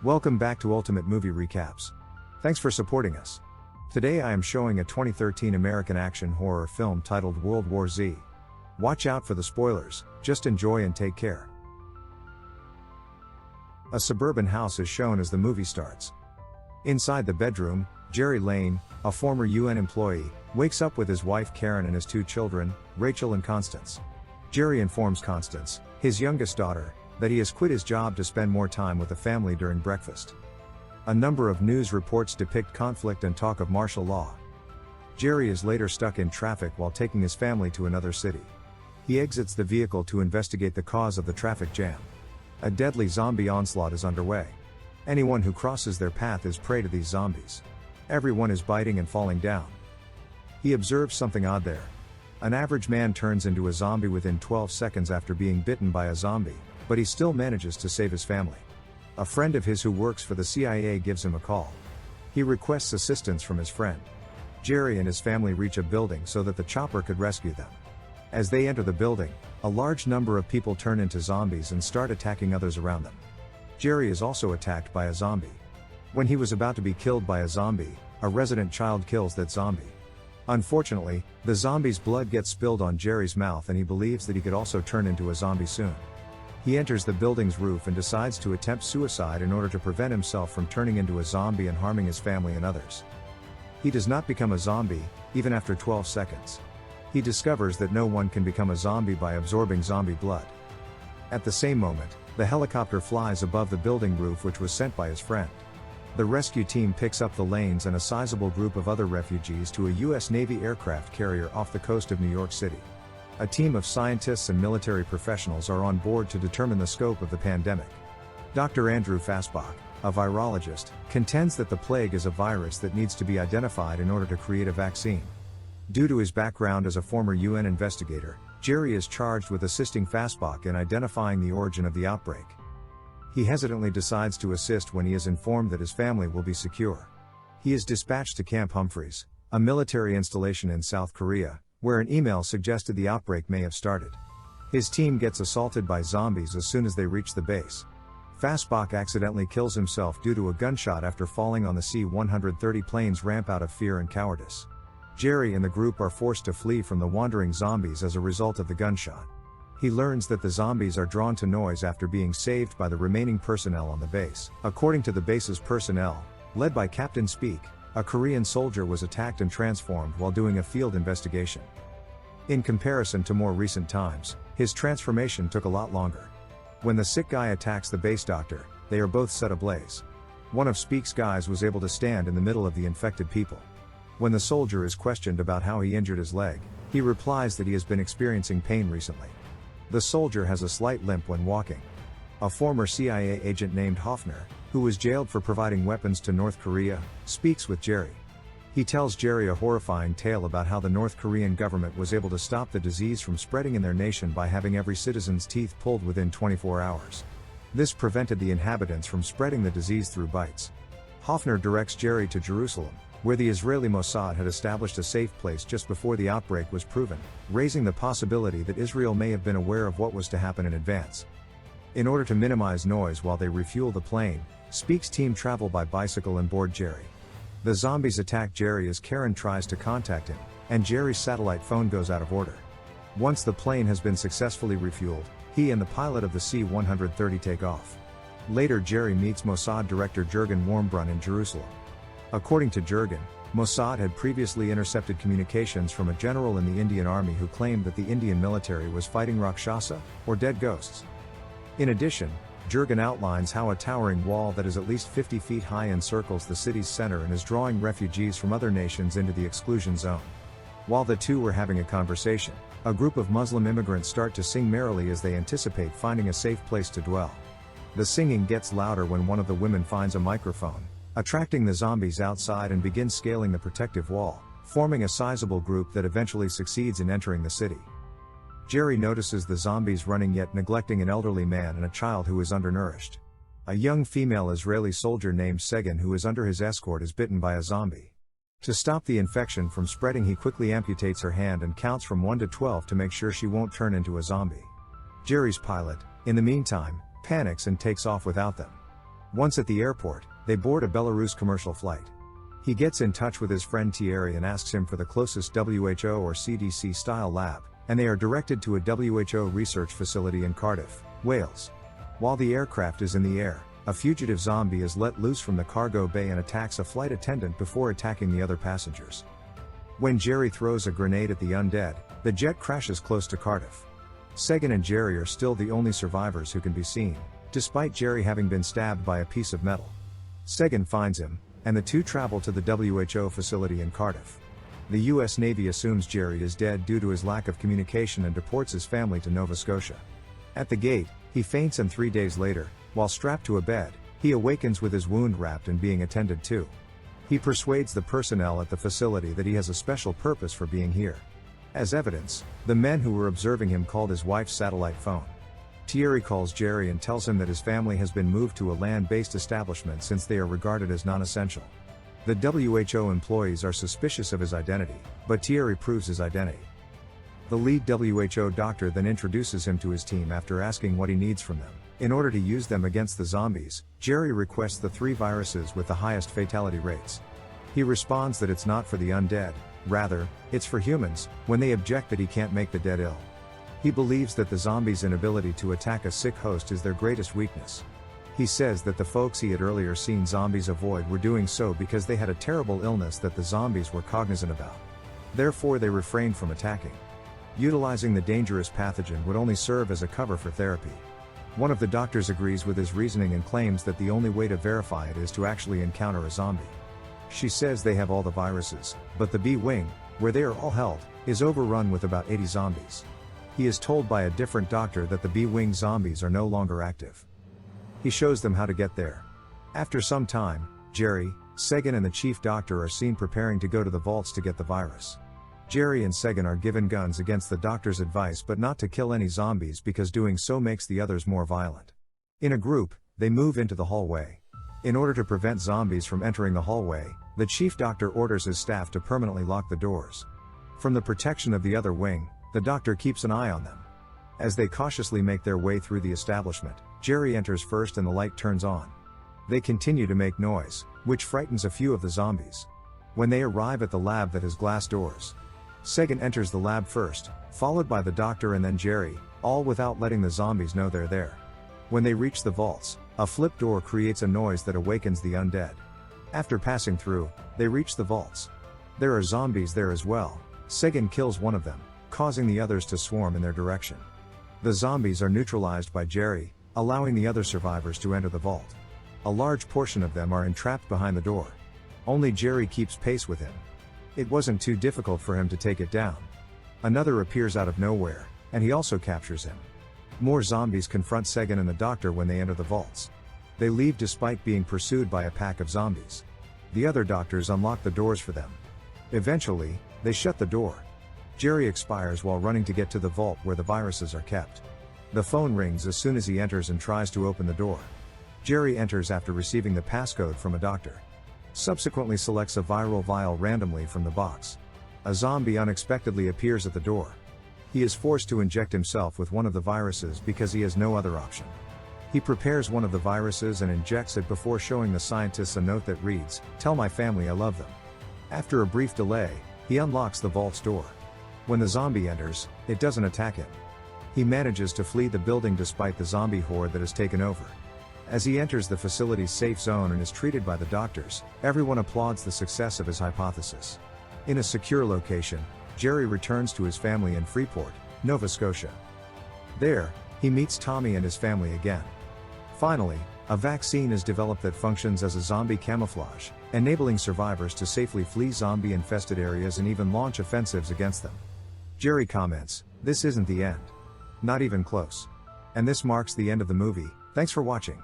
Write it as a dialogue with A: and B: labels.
A: Welcome back to Ultimate Movie Recaps. Thanks for supporting us. Today I am showing a 2013 American action horror film titled World War Z. Watch out for the spoilers, just enjoy and take care. A suburban house is shown as the movie starts. Inside the bedroom, Jerry Lane, a former UN employee, wakes up with his wife Karen and his two children, Rachel and Constance. Jerry informs Constance, his youngest daughter, that he has quit his job to spend more time with the family during breakfast. A number of news reports depict conflict and talk of martial law. Jerry is later stuck in traffic while taking his family to another city. He exits the vehicle to investigate the cause of the traffic jam. A deadly zombie onslaught is underway. Anyone who crosses their path is prey to these zombies. Everyone is biting and falling down. He observes something odd there. An average man turns into a zombie within 12 seconds after being bitten by a zombie, but he still manages to save his family. A friend of his who works for the CIA gives him a call. He requests assistance from his friend. Jerry and his family reach a building so that the chopper could rescue them. As they enter the building, a large number of people turn into zombies and start attacking others around them. Jerry is also attacked by a zombie. When he was about to be killed by a zombie, a resident child kills that zombie. Unfortunately, the zombie's blood gets spilled on Jerry's mouth and he believes that he could also turn into a zombie soon. He enters the building's roof and decides to attempt suicide in order to prevent himself from turning into a zombie and harming his family and others. He does not become a zombie, even after 12 seconds. He discovers that no one can become a zombie by absorbing zombie blood. At the same moment, the helicopter flies above the building roof which was sent by his friend. The rescue team picks up the Lanes and a sizable group of other refugees to a U.S. Navy aircraft carrier off the coast of New York City. A team of scientists and military professionals are on board to determine the scope of the pandemic. Dr. Andrew Fassbach, a virologist, contends that the plague is a virus that needs to be identified in order to create a vaccine. Due to his background as a former UN investigator, Jerry is charged with assisting Fassbach in identifying the origin of the outbreak. He hesitantly decides to assist when he is informed that his family will be secure. He is dispatched to Camp Humphreys, a military installation in South Korea, where an email suggested the outbreak may have started. His team gets assaulted by zombies as soon as they reach the base. Fassbach accidentally kills himself due to a gunshot after falling on the C-130 plane's ramp out of fear and cowardice. Jerry and the group are forced to flee from the wandering zombies as a result of the gunshot. He learns that the zombies are drawn to noise after being saved by the remaining personnel on the base. According to the base's personnel, led by Captain Speak, a Korean soldier was attacked and transformed while doing a field investigation. In comparison to more recent times, his transformation took a lot longer. When the sick guy attacks the base doctor, they are both set ablaze. One of Speak's guys was able to stand in the middle of the infected people. When the soldier is questioned about how he injured his leg, he replies that he has been experiencing pain recently. The soldier has a slight limp when walking. A former CIA agent named Hoffner, who was jailed for providing weapons to North Korea, speaks with Jerry. He tells Jerry a horrifying tale about how the North Korean government was able to stop the disease from spreading in their nation by having every citizen's teeth pulled within 24 hours. This prevented the inhabitants from spreading the disease through bites. Hoffner directs Jerry to Jerusalem, where the Israeli Mossad had established a safe place just before the outbreak was proven, raising the possibility that Israel may have been aware of what was to happen in advance. In order to minimize noise while they refuel the plane, Speak's team travel by bicycle and board Jerry. The zombies attack Jerry as Karen tries to contact him, and Jerry's satellite phone goes out of order. Once the plane has been successfully refueled, he and the pilot of the C-130 take off. Later Jerry meets Mossad director Jurgen Warmbrunn in Jerusalem. According to Jurgen, Mossad had previously intercepted communications from a general in the Indian army who claimed that the Indian military was fighting Rakshasa, or dead ghosts. In addition, Jurgen outlines how a towering wall that is at least 50 feet high encircles the city's center and is drawing refugees from other nations into the exclusion zone. While the two were having a conversation, a group of Muslim immigrants start to sing merrily as they anticipate finding a safe place to dwell. The singing gets louder when one of the women finds a microphone, attracting the zombies outside and begins scaling the protective wall, forming a sizable group that eventually succeeds in entering the city. Jerry notices the zombies running yet neglecting an elderly man and a child who is undernourished. A young female Israeli soldier named Segan who is under his escort is bitten by a zombie. To stop the infection from spreading, he quickly amputates her hand and counts from 1 to 12 to make sure she won't turn into a zombie. Jerry's pilot, in the meantime, panics and takes off without them. Once at the airport, they board a Belarus commercial flight. He gets in touch with his friend Thierry and asks him for the closest WHO or CDC style lab, and they are directed to a WHO research facility in Cardiff, Wales. While the aircraft is in the air, a fugitive zombie is let loose from the cargo bay and attacks a flight attendant before attacking the other passengers. When Jerry throws a grenade at the undead, the jet crashes close to Cardiff. Segan and Jerry are still the only survivors who can be seen, despite Jerry having been stabbed by a piece of metal. Segan finds him, and the two travel to the WHO facility in Cardiff. The US Navy assumes Jerry is dead due to his lack of communication and deports his family to Nova Scotia. At the gate, he faints, and 3 days later, while strapped to a bed, he awakens with his wound wrapped and being attended to. He persuades the personnel at the facility that he has a special purpose for being here. As evidence, the men who were observing him called his wife's satellite phone. Thierry calls Jerry and tells him that his family has been moved to a land-based establishment since they are regarded as non-essential. The WHO employees are suspicious of his identity, but Thierry proves his identity. The lead WHO doctor then introduces him to his team after asking what he needs from them. In order to use them against the zombies, Jerry requests the 3 viruses with the highest fatality rates. He responds that it's not for the undead, rather, it's for humans, when they object that he can't make the dead ill. He believes that the zombies' inability to attack a sick host is their greatest weakness. He says that the folks he had earlier seen zombies avoid were doing so because they had a terrible illness that the zombies were cognizant about. Therefore they refrained from attacking. Utilizing the dangerous pathogen would only serve as a cover for therapy. One of the doctors agrees with his reasoning and claims that the only way to verify it is to actually encounter a zombie. She says they have all the viruses, but the B wing, where they are all held, is overrun with about 80 zombies. He is told by a different doctor that the B wing zombies are no longer active. He shows them how to get there. After some time, Jerry, Segan and the chief doctor are seen preparing to go to the vaults to get the virus. Jerry and Segan are given guns against the doctor's advice but not to kill any zombies because doing so makes the others more violent. In a group, they move into the hallway. In order to prevent zombies from entering the hallway, the chief doctor orders his staff to permanently lock the doors. From the protection of the other wing, the doctor keeps an eye on them. As they cautiously make their way through the establishment, Jerry enters first and the light turns on. They continue to make noise, which frightens a few of the zombies. When they arrive at the lab that has glass doors, Segan enters the lab first, followed by the doctor and then Jerry, all without letting the zombies know they're there. When they reach the vaults, a flip door creates a noise that awakens the undead. After passing through, they reach the vaults. There are zombies there as well. Segan kills one of them, causing the others to swarm in their direction. The zombies are neutralized by Jerry, allowing the other survivors to enter the vault. A large portion of them are entrapped behind the door. Only Jerry keeps pace with him. It wasn't too difficult for him to take it down. Another appears out of nowhere, and he also captures him. More zombies confront Segan and the doctor when they enter the vaults. They leave despite being pursued by a pack of zombies. The other doctors unlock the doors for them. Eventually, they shut the door. Jerry expires while running to get to the vault where the viruses are kept. The phone rings as soon as he enters and tries to open the door. Jerry enters after receiving the passcode from a doctor. Subsequently selects a viral vial randomly from the box. A zombie unexpectedly appears at the door. He is forced to inject himself with one of the viruses because he has no other option. He prepares one of the viruses and injects it before showing the scientists a note that reads, "Tell my family I love them." After a brief delay, he unlocks the vault's door. When the zombie enters, it doesn't attack him. He manages to flee the building despite the zombie horde that has taken over. As he enters the facility's safe zone and is treated by the doctors, everyone applauds the success of his hypothesis. In a secure location, Jerry returns to his family in Freeport, Nova Scotia. There, he meets Tommy and his family again. Finally, a vaccine is developed that functions as a zombie camouflage, enabling survivors to safely flee zombie-infested areas and even launch offensives against them. Jerry comments, "This isn't the end. Not even close." And this marks the end of the movie. Thanks for watching.